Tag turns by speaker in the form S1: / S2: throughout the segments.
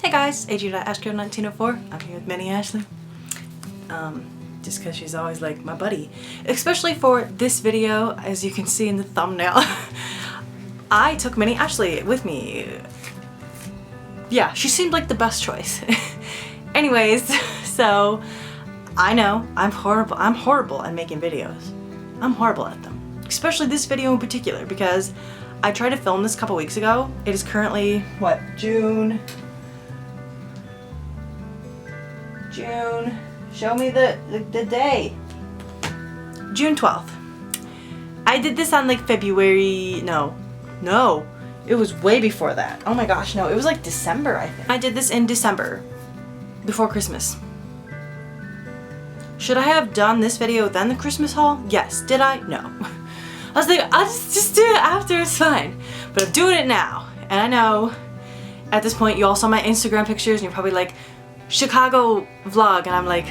S1: Hey guys, AGTube.1904. I'm here with Minnie Ashley. Just because she's always like my buddy. Especially for this video, as you can see in the thumbnail. I took Minnie Ashley with me. Yeah, she seemed like the best choice. Anyways, so I know I'm horrible at making videos. I'm horrible at them. Especially this video in particular because I tried to film this a couple weeks ago. It is currently, what, June? Show me the day. June 12th. I did this on like February, no. It was way before that. Oh my gosh, no, it was like December, I think. I did this in December, before Christmas. Should I have done this video then the Christmas haul? Yes. Did I? No. I was like, I'll just do it after, it's fine. But I'm doing it now. And I know at this point you all saw my Instagram pictures and you're probably like, Chicago vlog, and I'm like,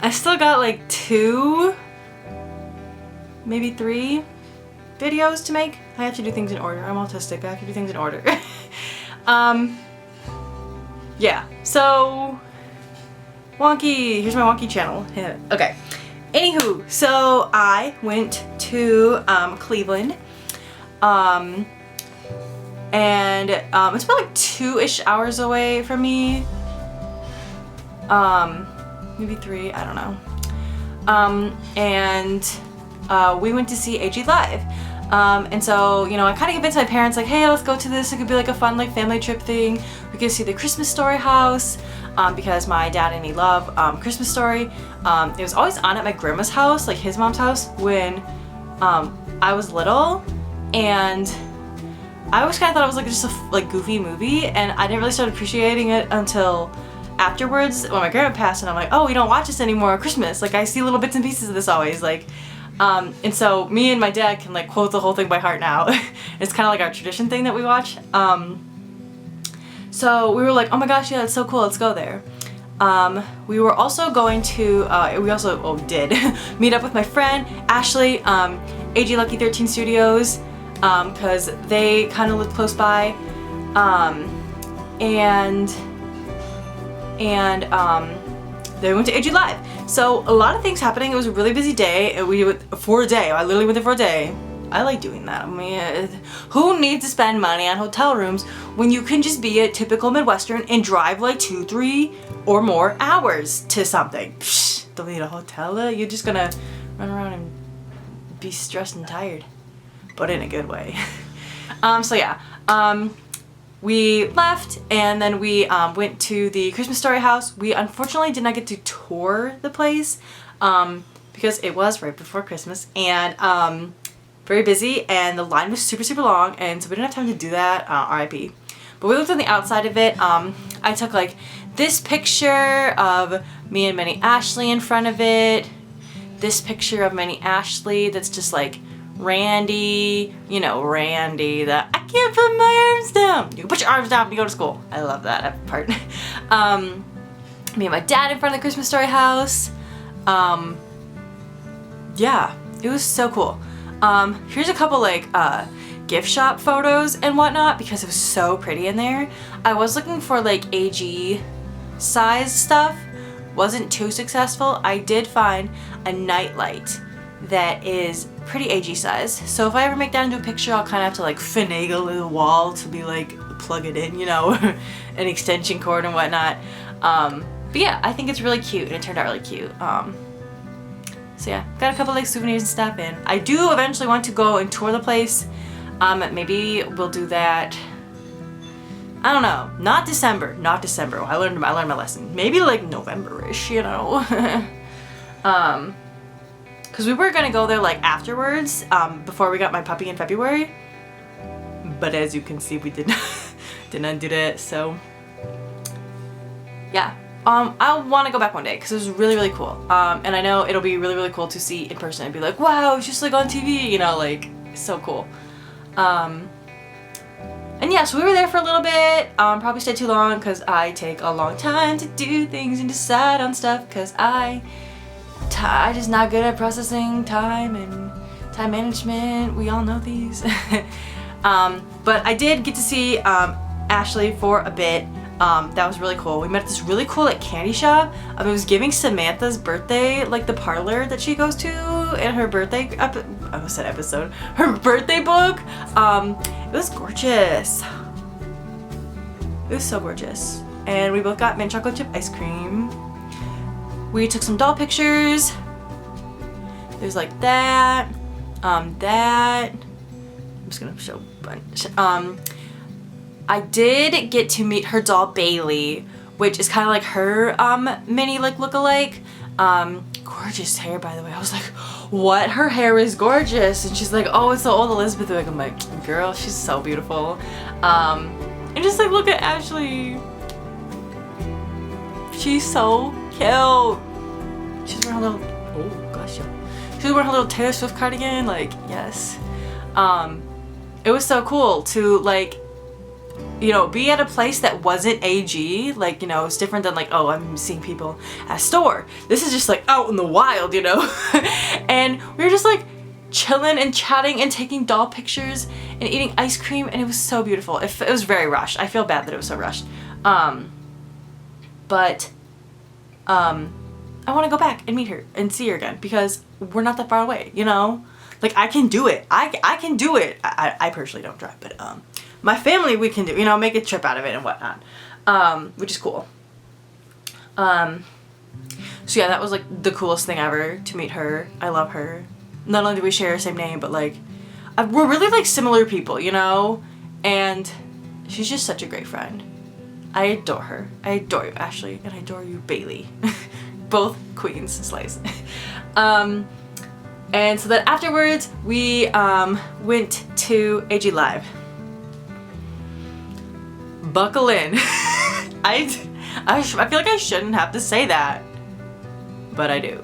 S1: I still got like 2, maybe 3 videos to make. I have to do things in order. I'm autistic. I have to do things in order. Yeah, so wonky. Here's my wonky channel. Yeah. Okay. Anywho, so I went to Cleveland, and it's about like 2-ish hours away from me. Maybe 3, I don't know. And we went to see AG live. And so, you know, I kind of convinced my parents like, hey, let's go to this. It could be like a fun like family trip thing. We could see the Christmas Story house, because my dad and me love Christmas Story. It was always on at my grandma's house, like his mom's house, when I was little, and I always kind of thought it was like just a like goofy movie, and I didn't really start appreciating it until afterwards when my grandma passed, and I'm like, oh, we don't watch this anymore at Christmas. Like I see little bits and pieces of this always, like, and so me and my dad can like quote the whole thing by heart now. It's kind of like our tradition thing that we watch. So we were like, oh my gosh, yeah, that's so cool, let's go there. We were also going to, we also did meet up with my friend Ashley, AG Lucky 13 Studios, because they kind of lived close by, and then we went to AG Live. So a lot of things happening. It was a really busy day. I literally went there for a day. I like doing that. I mean, who needs to spend money on hotel rooms when you can just be a typical Midwestern and drive like 2, 3 or more hours to something? Psh, don't need a hotel. You're just gonna run around and be stressed and tired, but in a good way. So yeah. We left, and then we went to the Christmas Story house. We unfortunately did not get to tour the place because it was right before Christmas and very busy, and the line was super long, and so we didn't have time to do that, RIP. But we looked on the outside of it. I took like this picture of me and Minnie Ashley in front of it, this picture of Minnie Ashley that's just like Randy, you know, Randy, the I can't put my arms down. You can put your arms down when you go to school. I love that part. Me and my dad in front of the Christmas Story house. Yeah, it was so cool. Here's a couple like gift shop photos and whatnot because it was so pretty in there. I was looking for like AG size stuff. Wasn't too successful. I did find a nightlight that is pretty AG size. So if I ever make that into a picture, I'll kind of have to like finagle the wall to be like, plug it in, you know, an extension cord and whatnot. But yeah, I think it's really cute and it turned out really cute. So yeah, got a couple like souvenirs and stuff, and I do eventually want to go and tour the place. Maybe we'll do that. I don't know, not December. I learned my lesson. Maybe like November-ish, you know. Because we were gonna go there like afterwards, before we got my puppy in February. But as you can see, we did not do that, so yeah. I want to go back one day because it was really cool. And I know it'll be really cool to see in person and be like, wow, it's just like on TV, you know, like so cool. And yeah, so we were there for a little bit. Probably stayed too long because I take a long time to do things and decide on stuff because I just not good at processing time and time management. We all know these. But I did get to see Ashley for a bit. That was really cool. We met at this really cool like candy shop. It was giving Samantha's birthday, like the parlor that she goes to, and her birthday I almost said episode. Her birthday book. It was gorgeous. It was so gorgeous. And we both got mint chocolate chip ice cream. We took some doll pictures. There's like that. That. I'm just gonna show a bunch. I did get to meet her doll Bailey, which is kind of like her mini like look-alike. Gorgeous hair, by the way. I was like, what? Her hair is gorgeous. And she's like, oh, it's the old Elizabeth wig. I'm like, girl, she's so beautiful. And just like, look at Ashley. She's so cute. She's wearing a little, oh gosh, she's wearing a little Taylor Swift cardigan. Like, yes. It was so cool to like, you know, be at a place that wasn't AG, like, you know, it's different than like, oh, I'm seeing people at a store. This is just like out in the wild, you know? And we were just like chilling and chatting and taking doll pictures and eating ice cream, and it was so beautiful. It was very rushed. I feel bad that it was so rushed. But I want to go back and meet her and see her again because we're not that far away, you know? Like, I can do it. I can do it. I personally don't drive, but my family, we can do, you know, make a trip out of it and whatnot, which is cool. So yeah, that was like the coolest thing ever to meet her. I love her. Not only do we share the same name, but like, we're really like similar people, you know? And she's just such a great friend. I adore her. I adore you, Ashley, and I adore you, Bailey. Both queens, slays. And so then afterwards, we went to AG Live. Buckle in. I feel like I shouldn't have to say that, but I do.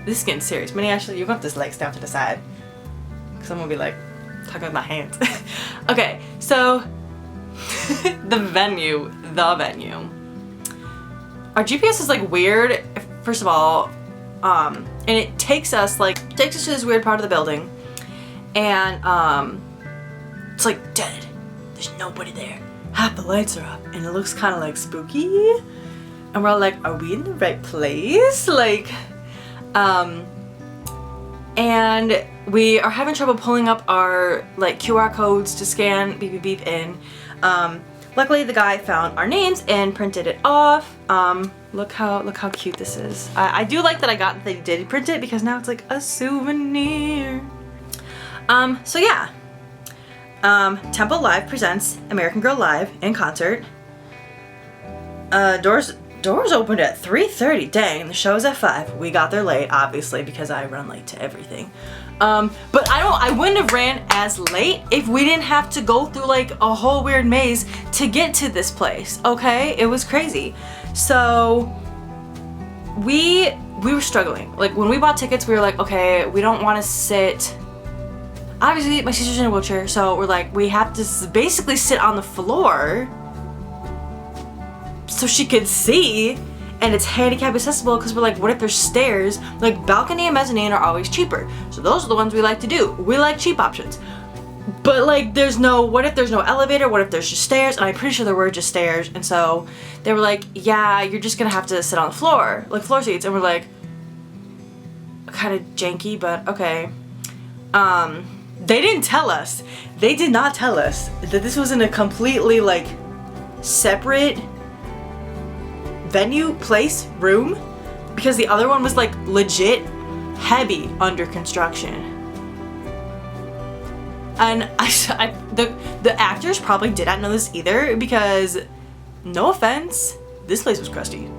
S1: This is getting serious. Minnie, Ashley, you got this legs down to the side, because I'm gonna be like talking with my hands. Okay, so the venue. Our GPS is like weird. First of all, and it takes us to this weird part of the building, and it's like dead. There's nobody there. Half the lights are up, and it looks kind of like spooky. And we're all like, are we in the right place? Like, and we are having trouble pulling up our like QR codes to scan beep beep beep in. Luckily the guy found our names and printed it off. Look how cute this is. I do like that that he did print it, because now it's like a souvenir. So yeah. Temple Live presents American Girl Live in concert. Doors opened at 3:30. Dang, the show's at 5. We got there late, obviously, because I run late to everything. But I wouldn't have ran as late if we didn't have to go through like a whole weird maze to get to this place. Okay, it was crazy. So we were struggling. Like, when we bought tickets, we were like, okay, we don't want to sit. Obviously, my sister's in a wheelchair, so we're like, we have to basically sit on the floor so she could see, and it's handicap accessible, because we're like, what if there's stairs? Like, balcony and mezzanine are always cheaper, so those are the ones we like to do. We like cheap options. But like, what if there's no elevator? What if there's just stairs? And I'm pretty sure there were just stairs, and so they were like, yeah, you're just gonna have to sit on the floor, like floor seats, and we're like, kind of janky, but okay. They didn't tell us. They did not tell us that this was in a completely like separate venue, place, room, because the other one was like legit heavy under construction. And the actors probably did not know this either, because no offense, this place was crusty.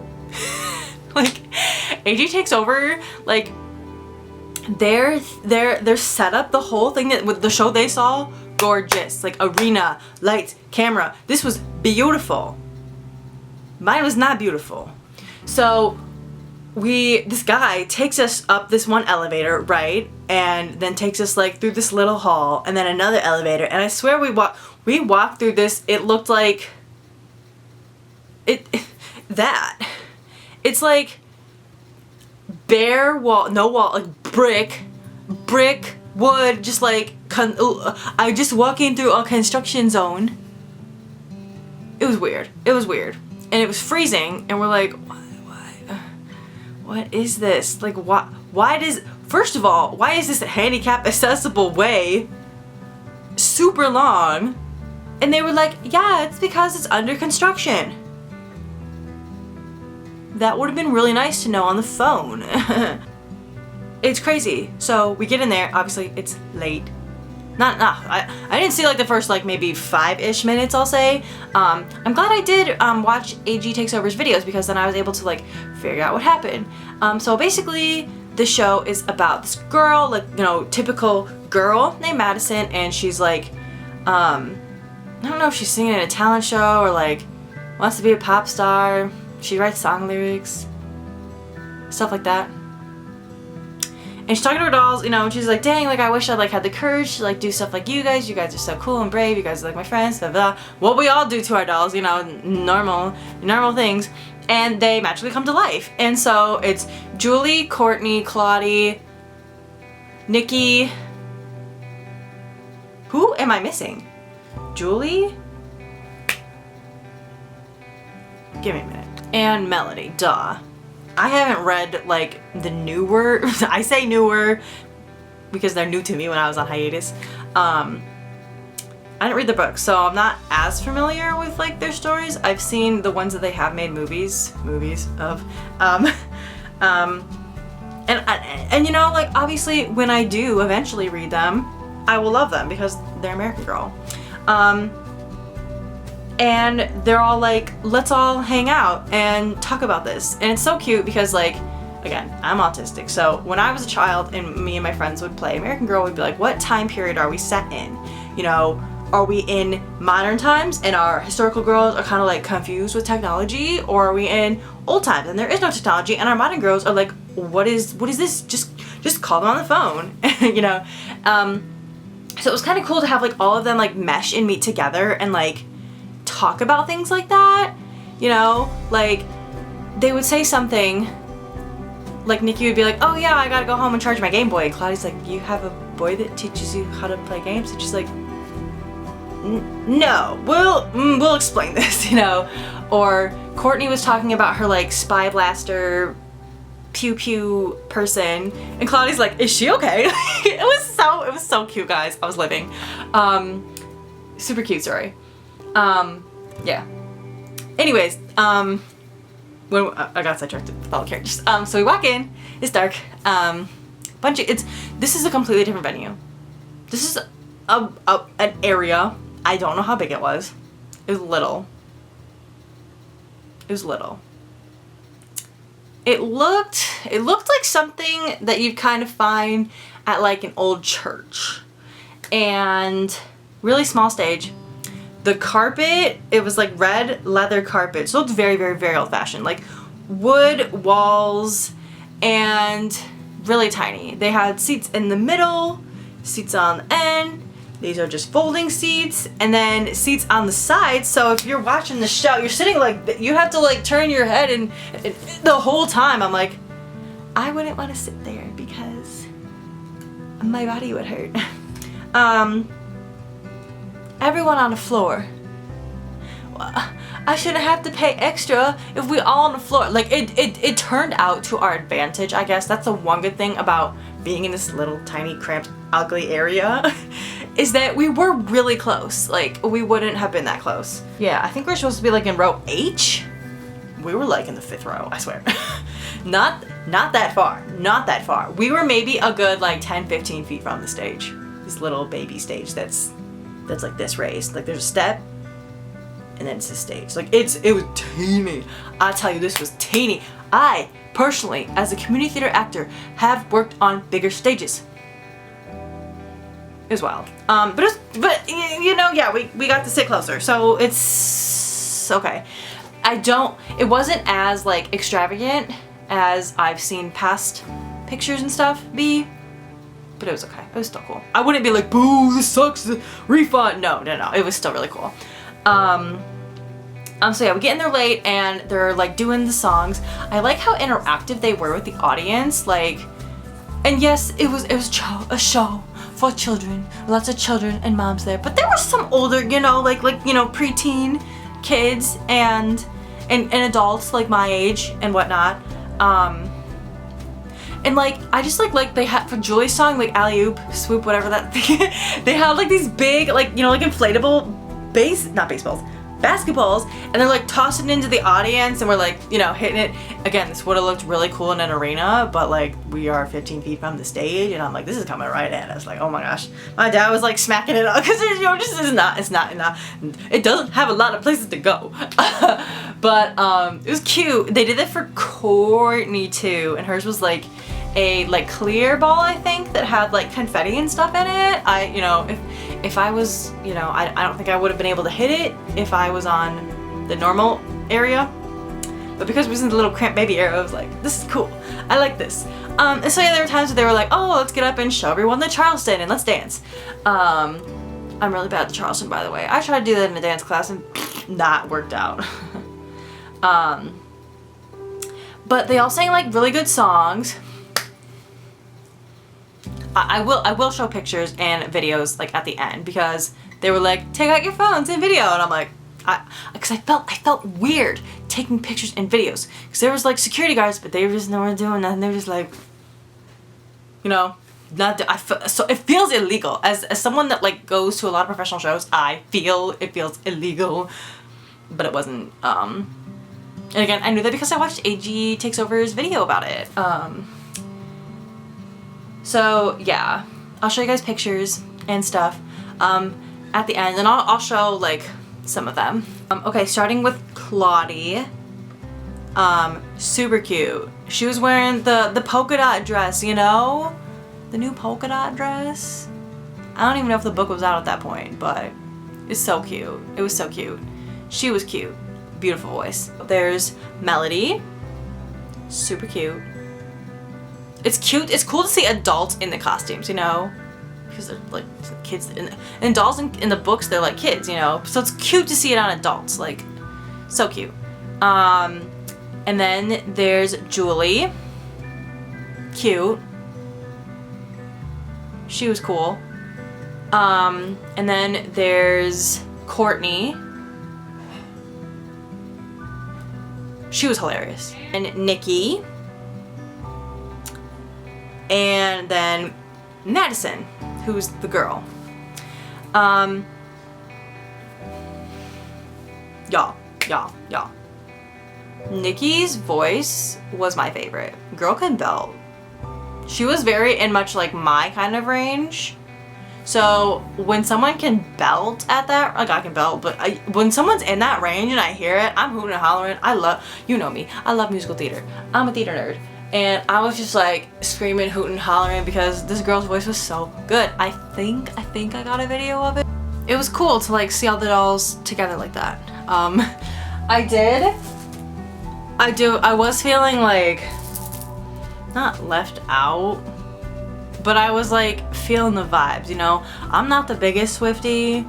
S1: Like, AG takes over, like, their setup, the whole thing that with the show they saw, gorgeous. Like, arena, lights, camera. This was beautiful. Mine was not beautiful. So this guy takes us up this one elevator, right? And then takes us like through this little hall, and then another elevator. And I swear we walked through this, it looked like it's like bare wall, no wall, like brick, wood, just like I just walking through a construction zone. It was weird. It was weird. And it was freezing, and we're like, what is this? Like, why does, first of all, why is this a handicap accessible way super long? And they were like, yeah, it's because it's under construction. That would have been really nice to know on the phone. It's crazy. So we get in there, obviously it's late. I didn't see like the first like maybe 5-ish minutes, I'll say. I'm glad I did watch AG Takes Over's videos, because then I was able to like figure out what happened. So basically the show is about this girl, like, you know, typical girl named Madison, and she's like, I don't know if she's singing in a talent show or like wants to be a pop star. She writes song lyrics, stuff like that. And she's talking to her dolls, you know, and she's like, dang, like, I wish I, like, had the courage to, like, do stuff like you guys. You guys are so cool and brave. You guys are, like, my friends, blah, blah. What we all do to our dolls, you know, normal things. And they magically come to life. And so it's Julie, Courtney, Claudie, Nikki. Who am I missing? Julie? Give me a minute. And Melody, duh. I haven't read like the newer, I say newer because they're new to me when I was on hiatus. I didn't read the books, so I'm not as familiar with like their stories. I've seen the ones that they have made movies of. And you know, like obviously when I do eventually read them, I will love them because they're American Girl. And they're all like, let's all hang out and talk about this. And it's so cute because like, again, I'm autistic. So when I was a child and me and my friends would play American Girl, we'd be like, what time period are we set in? You know, are we in modern times and our historical girls are kind of like confused with technology? Or are we in old times and there is no technology and our modern girls are like, what is this? Just call them on the phone, you know? So it was kind of cool to have like all of them like mesh and meet together and like talk about things like that, you know, like they would say something like Nikki would be like, oh yeah, I gotta go home and charge my Game Boy, and Claudie's like, you have a boy that teaches you how to play games? And she's like, no, we'll explain this, you know. Or Courtney was talking about her like spy blaster pew pew person, and Claudie's like, is she okay? it was so cute, guys. I was living. Super cute story. Yeah. Anyways, when I got sidetracked with all the characters. So we walk in, it's dark. This is a completely different venue. This is an area. I don't know how big it was. It was little. It looked like something that you'd kind of find at like an old church. And really small stage. The carpet, it was like red leather carpet. So it looked very, very, very old fashioned. Like wood walls and really tiny. They had seats in the middle, seats on the end. These are just folding seats, and then seats on the side. So if you're watching the show, you're sitting like, you have to like turn your head and the whole time I'm like, I wouldn't want to sit there because my body would hurt. Everyone on the floor. I shouldn't have to pay extra if we all on the floor. Like it turned out to our advantage, I guess. That's the one good thing about being in this little tiny cramped ugly area is that we were really close. Like we wouldn't have been that close. Yeah, I think we're supposed to be like in row H. We were like in the 5th row, I swear. Not that far. Not that far. We were maybe a good like 10-15 feet from the stage. This little baby stage that's like this raised. Like there's a step and then it's a stage. Like it was teeny. I tell you, this was teeny. I personally, as a community theater actor, have worked on bigger stages. It was wild. But you know, yeah, we got to sit closer, so it's okay. It wasn't as like extravagant as I've seen past pictures and stuff be, but it was okay. It was still cool. I wouldn't be like, boo, this sucks, refund. No. It was still really cool. So yeah, we get in there late and they're like doing the songs. I like how interactive they were with the audience. Like, and yes, it was a show for children. Lots of children and moms there, but there were some older, you know, like you know, preteen kids and adults like my age and whatnot. And like I just like they had for Julie's song, like alley oop, swoop, whatever that thing, they had like these big, like, you know, like inflatable basketballs, and they're like tossing it into the audience, and we're like, you know, hitting it. Again, this would have looked really cool in an arena, but like we are 15 feet from the stage, and I'm like, this is coming right at us. Like, oh my gosh, my dad was like smacking it up because, you know, just it doesn't have a lot of places to go. But it was cute. They did it for Courtney too, and hers was like a like clear ball, I think, that had like confetti and stuff in it. You know, if I was, you know, I don't think I would have been able to hit it if I was on the normal area. But because we was in the little cramped baby area, I was like, this is cool. I like this. And so yeah, there were times where they were like, oh, let's get up and show everyone the Charleston and let's dance. I'm really bad at the Charleston, by the way. I tried to do that in a dance class and not worked out. But they all sang like really good songs. I will show pictures and videos like at the end, because they were like, take out your phones and video, and I'm like, because I felt weird taking pictures and videos, because there was like security guards, but they were just not doing nothing. They were just like, you know, so it feels illegal. As someone that like goes to a lot of professional shows, I feel it feels illegal, but it wasn't. And again, I knew that because I watched AG Takes Over's video about it. So yeah, I'll show you guys pictures and stuff at the end, and I'll show like some of them. Okay, starting with Claudie. Super cute. She was wearing the polka dot dress, you know? The new polka dot dress. I don't even know if the book was out at that point, but it's so cute. It was so cute. She was cute. Beautiful voice. There's Melody. Super cute. It's cute. It's cool to see adults in the costumes, you know, because they're like kids. And dolls in the books, they're like kids, you know. So it's cute to see it on adults. Like, so cute. And then there's Julie. Cute. She was cool. And then there's Courtney. She was hilarious. And Nikki. And then Madison, who's the girl. Y'all. Nikki's voice was my favorite. Girl can belt. She was very in much like my kind of range. So when someone can belt at that, like I can belt, but when someone's in that range and I hear it, I'm hooting and hollering. I love, you know me, I love musical theater. I'm a theater nerd. And I was just like screaming, hooting, hollering because this girl's voice was so good. I think I got a video of it. It was cool to like see all the dolls together like that. I was feeling like, not left out, but I was like feeling the vibes, you know? I'm not the biggest Swiftie.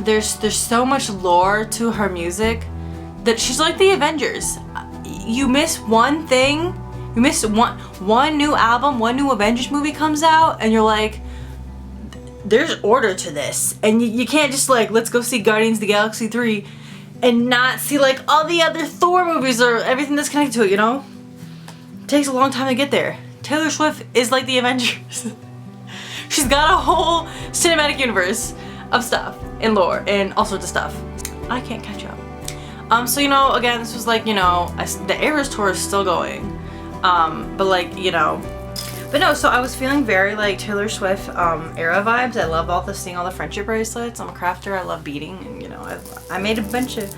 S1: There's so much lore to her music that she's like the Avengers. You miss one thing, you miss one new album, one new Avengers movie comes out, and you're like, there's order to this. And you can't just like, let's go see Guardians of the Galaxy 3 and not see like all the other Thor movies or everything that's connected to it, you know? It takes a long time to get there. Taylor Swift is like the Avengers. She's got a whole cinematic universe of stuff and lore and all sorts of stuff. I can't catch up. So, you know, again, this was like, you know, the Eras tour is still going, but like, you know, but no, so I was feeling very like Taylor Swift era vibes. I love seeing all the friendship bracelets. I'm a crafter. I love beading, and you know, I made a bunch of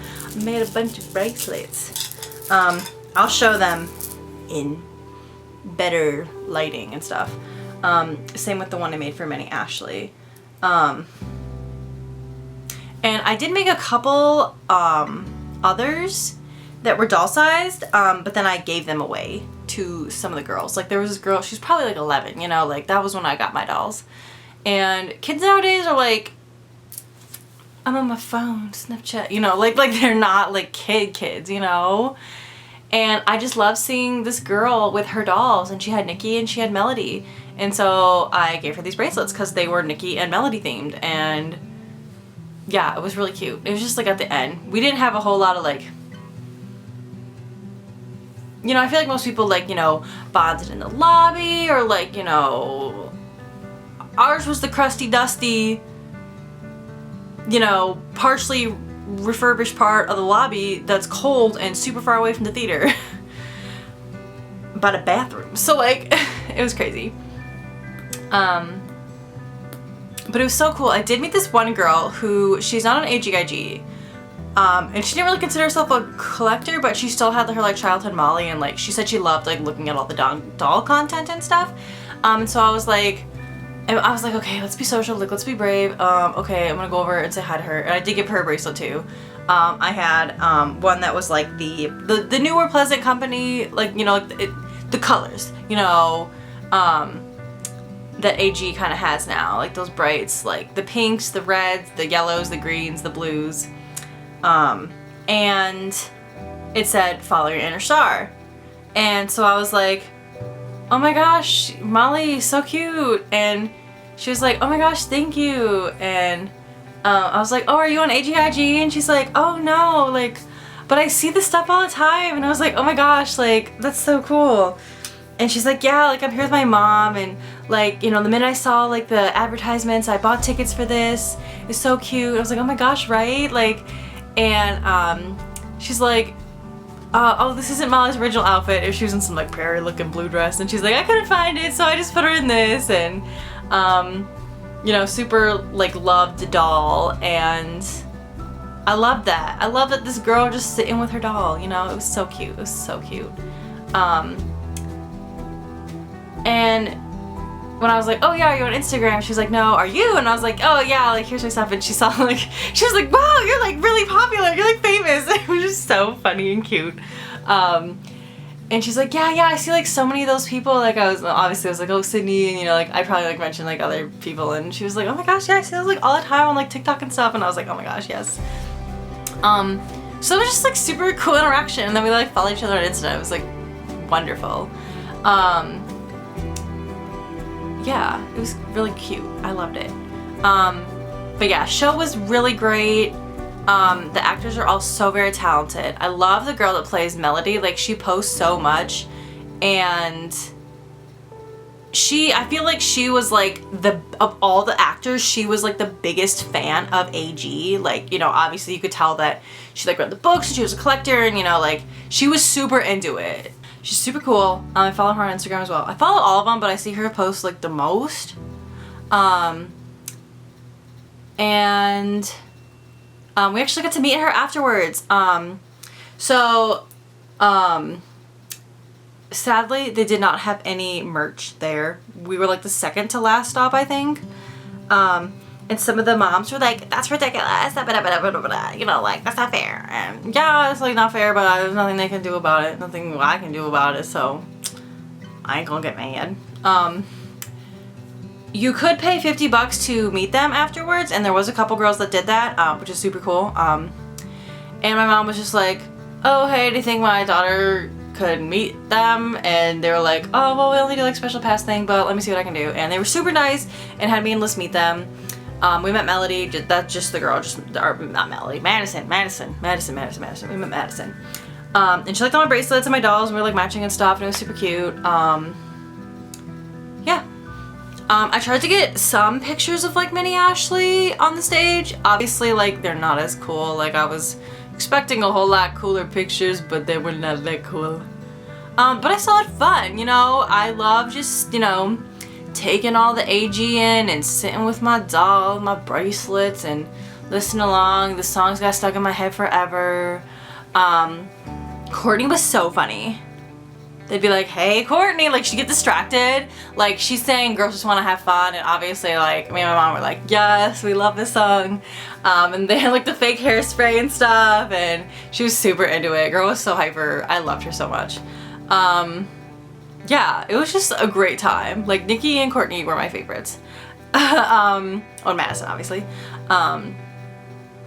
S1: bracelets. I'll show them in better lighting and stuff. Same with the one I made for Minnie Ashley. And I did make a couple others that were doll sized, but then I gave them away to some of the girls. Like there was this girl, she's probably like 11, you know, like that was when I got my dolls. And kids nowadays are like, I'm on my phone, Snapchat, you know, like they're not like kids, you know. And I just love seeing this girl with her dolls, and she had Nikki and she had Melody. And so I gave her these bracelets because they were Nikki and Melody themed, and yeah, it was really cute. It was just like at the end. We didn't have a whole lot of like, you know, I feel like most people like, you know, bonded in the lobby or like, you know, ours was the crusty, dusty, you know, partially refurbished part of the lobby that's cold and super far away from the theater. But a bathroom. So like, it was crazy. But it was so cool. I did meet this one girl who, she's not an AGIG. And she didn't really consider herself a collector, but she still had her like childhood Molly, and like she said she loved like looking at all the doll content and stuff. And so I was like, okay, let's be social, like let's be brave. Okay, I'm gonna go over and say hi to her. And I did give her a bracelet too. I had one that was like the newer Pleasant Company, like, you know, like the colors, you know, that AG kind of has now, like those brights, like the pinks, the reds, the yellows, the greens, the blues. And it said, follow your inner star. And so I was like, oh my gosh, Molly, so cute. And she was like, oh my gosh, thank you. And I was like, oh, are you on AGIG? And she's like, oh no, like, but I see this stuff all the time. And I was like, oh my gosh, like, that's so cool. And she's like, yeah, like I'm here with my mom, and like, you know, the minute I saw like the advertisements, I bought tickets for this. It's so cute. I was like, oh my gosh, right? Like, and she's like, oh, this isn't Molly's original outfit. She was in some like prairie looking blue dress, and she's like, I couldn't find it, so I just put her in this. And you know, super like loved the doll, and I loved that. I love that this girl just sitting with her doll, you know, it was so cute. It was so cute. And when I was like, oh yeah, are you on Instagram? She was like, no, are you? And I was like, oh yeah, like here's my stuff. And she saw like, she was like, wow, you're like really popular, you're like famous. It was just so funny and cute. And she's like, yeah, I see like so many of those people. Like I was like, oh, Sydney, and you know, like I probably like mentioned like other people. And she was like, oh my gosh, yeah, I see those like all the time on like TikTok and stuff. And I was like, oh my gosh, yes. So it was just like super cool interaction. And then we like followed each other on Insta. It was like wonderful. Yeah, it was really cute. I loved it. But yeah, show was really great. The actors are all so very talented. I love the girl that plays Melody. Like she posts so much, and I feel like she was like of all the actors, she was like the biggest fan of AG. Like, you know, obviously you could tell that she like read the books and she was a collector, and you know, like she was super into it. She's super cool. I follow her on Instagram as well. I follow all of them, but I see her post like the most. And we actually got to meet her afterwards. Sadly, they did not have any merch there. We were like the second to last stop, I think. And some of the moms were like, that's ridiculous, you know, like, that's not fair. And yeah, it's like not fair, but there's nothing they can do about it. Nothing I can do about it, so I ain't gonna get mad. You could pay $50 to meet them afterwards, and there was a couple girls that did that, which is super cool. And my mom was just like, oh, hey, do you think my daughter could meet them? And they were like, oh, well, we only do like special pass thing, but let me see what I can do. And they were super nice and had me and Liz meet them. We met Melody, that's just the girl, not Melody, Madison. We met Madison. And she liked all my bracelets and my dolls, and we were like matching and stuff, and it was super cute. Yeah. I tried to get some pictures of like Minnie Ashley on the stage. Obviously, like, they're not as cool. Like, I was expecting a whole lot cooler pictures, but they were not that cool. But I still had fun, you know? I love just, you know, taking all the AG in and sitting with my doll, my bracelets, and listening along. The songs got stuck in my head forever. Courtney was so funny. They'd be like, hey, Courtney, like she'd get distracted. Like she's saying girls just want to have fun, and obviously like me and my mom were like, yes, we love this song. And they had like the fake hairspray and stuff, and she was super into it. Girl was so hyper. I loved her so much. Yeah, it was just a great time. Like Nikki and Courtney were my favorites. On Madison, obviously. But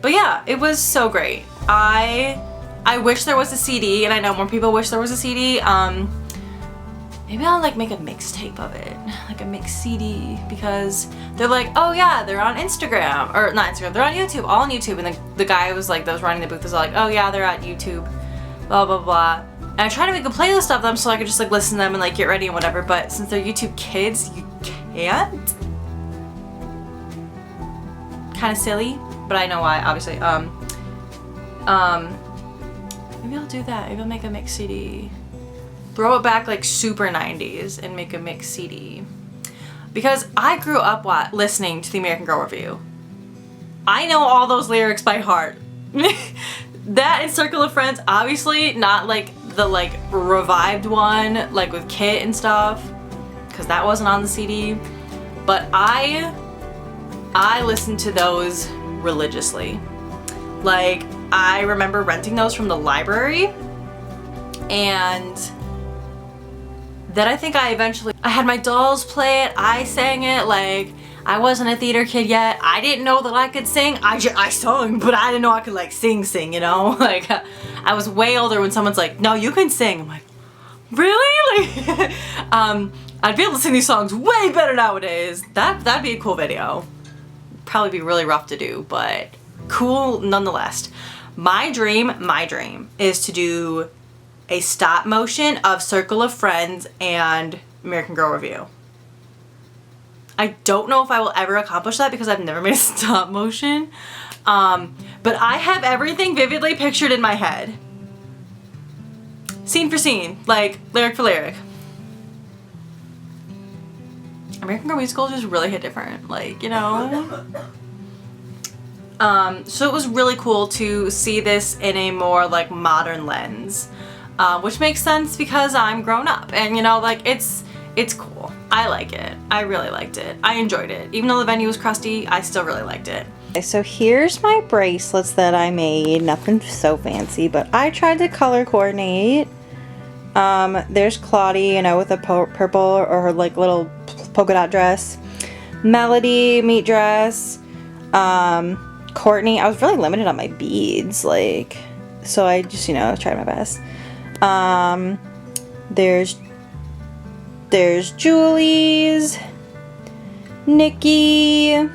S1: yeah, it was so great. I wish there was a CD, and I know more people wish there was a CD. maybe I'll like make a mixtape of it, like a mix CD, because they're like, oh yeah, they're on Instagram, or not Instagram, they're on YouTube, all on YouTube. And the guy was like, that was running the booth was like, oh yeah, they're at YouTube, blah blah blah. And I try to make a playlist of them so I could just like listen to them and like get ready and whatever, but since they're YouTube kids, you can't. Kind of silly, but I know why, obviously. Maybe I'll do that. Maybe I'll make a mix CD. Throw it back like super 90s and make a mix CD. Because I grew up listening to the American Girl Review. I know all those lyrics by heart. That and Circle of Friends, obviously not like the like revived one, like with Kit and stuff, because that wasn't on the CD. But I listened to those religiously. Like, I remember renting those from the library, and then I think I had my dolls play it, I sang it, like, I wasn't a theater kid yet, I didn't know that I could sing, I sung, but I didn't know I could like sing, you know? Like, I was way older when someone's like, no, you can sing. I'm like, really? Like, I'd be able to sing these songs way better nowadays. That'd be a cool video. Probably be really rough to do, but cool nonetheless. My dream is to do a stop motion of Circle of Friends and American Girl Review. I don't know if I will ever accomplish that because I've never made a stop motion, but I have everything vividly pictured in my head. Scene for scene, like lyric for lyric. American Girl musicals just really hit different, like, you know. So it was really cool to see this in a more like modern lens, which makes sense because I'm grown up, and you know, like it's cool. I like it. I really liked it. I enjoyed it. Even though the venue was crusty, I still really liked it. Okay, so here's my bracelets that I made. Nothing so fancy, but I tried to color coordinate. There's Claudie, you know, with a purple or her like little polka dot dress. Melody, meat dress. Courtney, I was really limited on my beads, like, so I just, you know, tried my best. There's Julie's, Nikki, and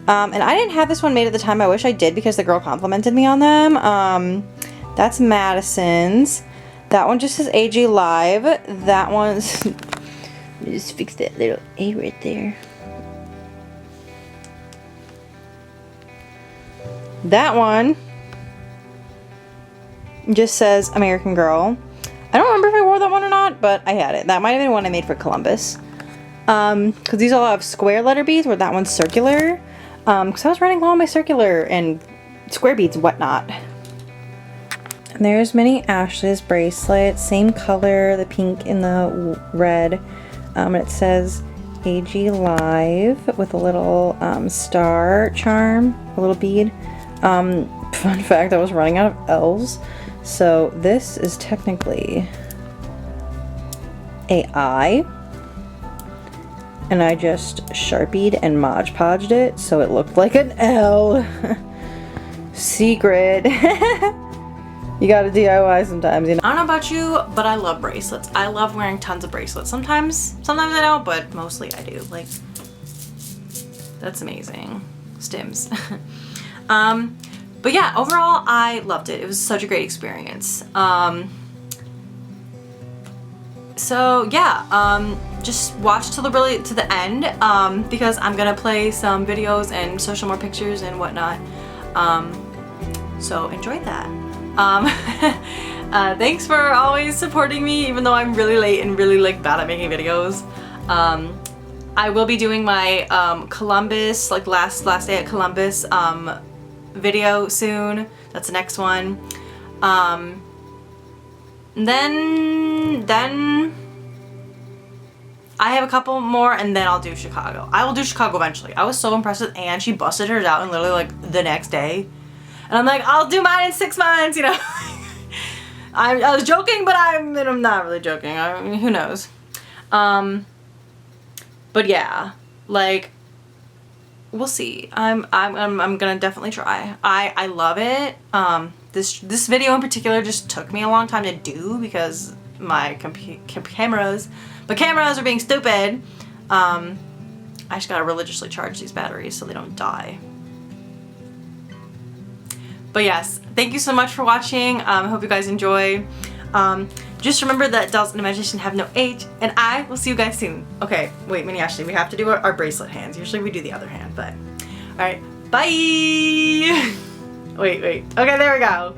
S1: I didn't have this one made at the time. I wish I did because the girl complimented me on them. That's Madison's. That one just says AG Live. That one's, let me just fix that little A right there. That one just says American Girl. I don't remember if I wore that one or not, but I had it. That might have been one I made for Columbus. Because these all have square letter beads, where that one's circular. Because I was running low on my circular and square beads and whatnot. And there's Minnie Ashley's bracelet. Same color, the pink and the red. And it says AG Live with a little star charm, a little bead. Fun fact, I was running out of L's, so this is technically a I, and I just Sharpied and Mod Podged it so it looked like an L. Secret. You gotta DIY sometimes, you know. I don't know about you, but I love bracelets. I love wearing tons of bracelets. Sometimes I don't, but mostly I do. Like, that's amazing. Stims. But yeah, overall, I loved it. It was such a great experience. So yeah, just watch till the end, because I'm gonna play some videos and social more pictures and whatnot. So enjoy that. Thanks for always supporting me, even though I'm really late and really like bad at making videos. I will be doing my Columbus, like last day at Columbus video soon. That's the next one. Then I have a couple more, and then I'll do Chicago. I will do Chicago eventually. I was so impressed with Anne. She busted hers out in literally like the next day. And I'm like, I'll do mine in 6 months, you know. I was joking, but I'm not really joking. I mean, who knows? But yeah, like, we'll see. I'm gonna definitely try. I love it. This video in particular just took me a long time to do because my cameras. But cameras are being stupid. I just gotta religiously charge these batteries so they don't die. But yes, thank you so much for watching. I hope you guys enjoy. Just remember that dolls and imagination have no age, and I will see you guys soon. Okay, wait, Minnie Ashley, we have to do our bracelet hands. Usually we do the other hand, but alright, bye! Wait. Okay, there we go.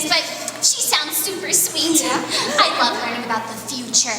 S2: But she sounds super sweet. Yeah. I love learning about the future.